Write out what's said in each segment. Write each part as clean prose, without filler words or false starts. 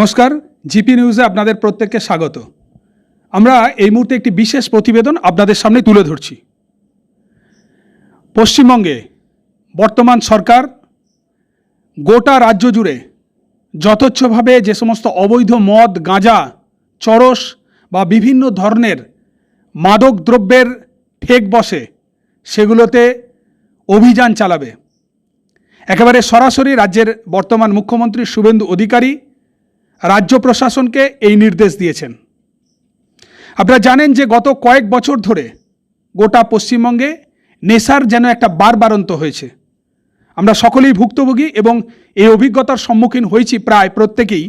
নমস্কার, জিপি নিউজে আপনাদের প্রত্যেককে স্বাগত। আমরা এই মুহূর্তে একটি বিশেষ প্রতিবেদন আপনাদের সামনে তুলে ধরছি। পশ্চিমবঙ্গে বর্তমান সরকার গোটা রাজ্য জুড়ে যথেচ্ছভাবে যে সমস্ত অবৈধ মদ, গাঁজা, চরস বা বিভিন্ন ধরনের মাদক দ্রব্যের ঠেক বসে সেগুলোতে অভিযান চালাবে। একেবারে সরাসরি রাজ্যের বর্তমান মুখ্যমন্ত্রী শুভেন্দু অধিকারী রাজ্য প্রশাসনকে এই নির্দেশ দিয়েছেন। আপনারা জানেন যে গত কয়েক বছর ধরে গোটা পশ্চিমবঙ্গে নেশার যেন একটা বাড়বাড়ন্ত হয়েছে। আমরা সকলেই ভুক্তভোগী এবং এই অভিজ্ঞতার সম্মুখীন হয়েছি প্রায় প্রত্যেকেই,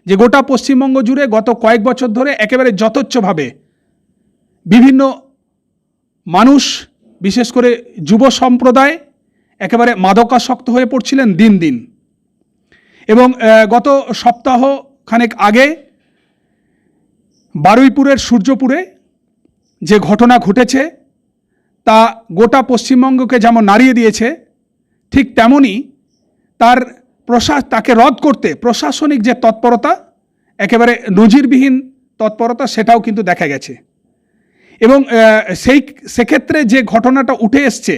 যে গোটা পশ্চিমবঙ্গ জুড়ে গত কয়েক বছর ধরে একেবারে যথেচ্ছভাবে বিভিন্ন মানুষ, বিশেষ করে যুব সম্প্রদায় একেবারে মাদকাসক্ত হয়ে পড়ছিলেন দিন দিন। এবং গত সপ্তাহ খানেক আগে বারুইপুরের সূর্যপুরে যে ঘটনা ঘটেছে তা গোটা পশ্চিমবঙ্গকে যেমন নাড়িয়ে দিয়েছে, ঠিক তেমনই তাকে রদ করতে প্রশাসনিক যে তৎপরতা, একেবারে নজিরবিহীন তৎপরতা, সেটাও কিন্তু দেখা গেছে। এবং সেক্ষেত্রে যে ঘটনাটা উঠে এসছে,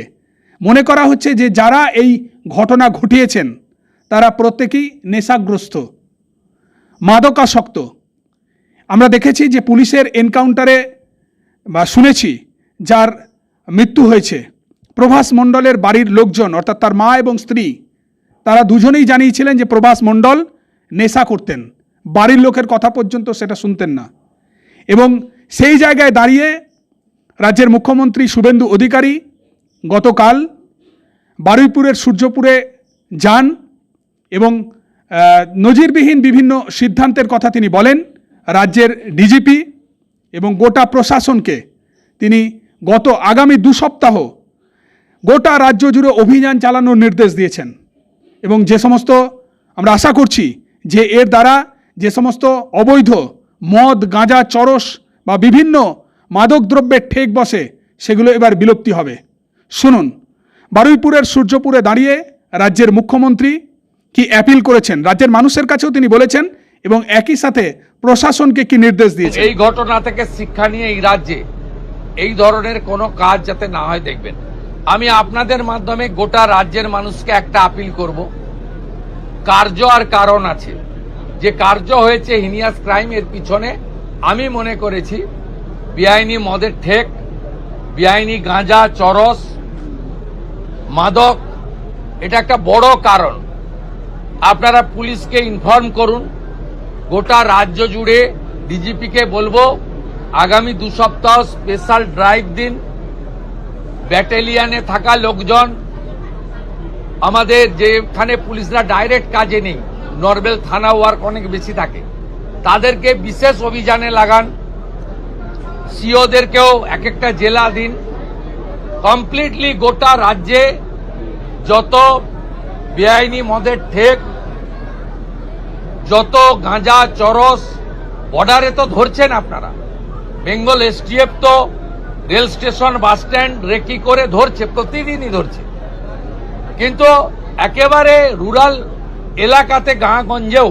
মনে করা হচ্ছে যে যারা এই ঘটনা ঘটিয়েছেন তারা প্রত্যেকেই নেশাগ্রস্ত, মাদকাসক্ত। আমরা দেখেছি যে পুলিশের এনকাউন্টারে বা শুনেছি যার মৃত্যু হয়েছে, প্রভাস মণ্ডলের বাড়ির লোকজন অর্থাৎ তার মা এবং স্ত্রী, তারা দুজনেই জানিয়েছিলেন যে প্রভাস মণ্ডল নেশা করতেন, বাড়ির লোকের কথা পর্যন্ত সেটা শুনতেন না। এবং সেই জায়গায় দাঁড়িয়ে রাজ্যের মুখ্যমন্ত্রী শুভেন্দু অধিকারী গতকাল বারুইপুরের সূর্যপুরে যান এবং নজিরবিহীন বিভিন্ন সিদ্ধান্তের কথা তিনি বলেন। রাজ্যের ডিজিপি এবং গোটা প্রশাসনকে তিনি আগামী 2 সপ্তাহ গোটা রাজ্য জুড়ে অভিযান চালানোর নির্দেশ দিয়েছেন। এবং যে সমস্ত আমরা আশা করছি যে এর দ্বারা যে সমস্ত অবৈধ মদ, গাঁজা, চরস বা বিভিন্ন মাদক দ্রব্যের ঠেক বসে সেগুলো এবার বিলুপ্তি হবে। শুনুন বারুইপুরের সূর্যপুরে দাঁড়িয়ে রাজ্যের মুখ্যমন্ত্রী কি অ্যাপিল করেছেন, রাজ্যের মানুষের কাছেও তিনি বলেছেন এবং একই সাথে প্রশাসনকে কি নির্দেশ দিয়েছেন। এই ঘটনা থেকে শিক্ষা নিয়ে এই রাজ্যে এই ধরনের কোনো কাজ যাতে না হয় দেখবেন। আমি আপনাদের মাধ্যমে গোটা রাজ্যের মানুষকে একটা আপিল করব। কার্য আর কারণ আছে। যে কার্য হয়েছে হিনিয়াস ক্রাইম, এর পিছনে আমি মনে করেছি বেআইনি মদের ঠেক, বেআইনি গাঁজা, চরস, মাদক, এটা একটা বড় কারণ। আপনারা পুলিশকে ইনফর্ম করুন। গোটা রাজ্য জুড়ে ডিজিপিকে বলবো আগামী 2 সপ্তাহ স্পেশাল ড্রাইভ দিন। ব্যাটালিয়নে থাকা লোকজন, আমাদের যেখানে পুলিশরা ডাইরেক্ট কাজে নেই, নর্মাল থানা ওয়ার্ক অনেক বেশি থাকে, তাদেরকে বিশেষ অভিযানে লাগান। সিওদেরকেও এক একটা জেলা দিন। কমপ্লিটলি গোটা রাজ্যে যত বেআইনি মদের ঠেক, যত গাঁজা, চরস, বর্ডারে তো ধরছেন আপনারা, বেঙ্গল এসটিএফ তো rail station, bus stand recce করে ধরছে, প্রতিদিনই ধরছে। কিন্তু একেবারে রুরাল এলাকাতে, গাঁগঞ্জেও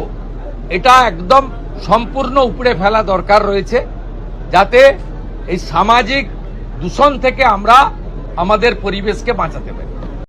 এটা একদম সম্পূর্ণ উপড়ে ফেলা দরকার রয়েছে, যাতে এই সামাজিক দূষণ থেকে আমরা আমাদের পরিবেশকে বাঁচাতে পারি।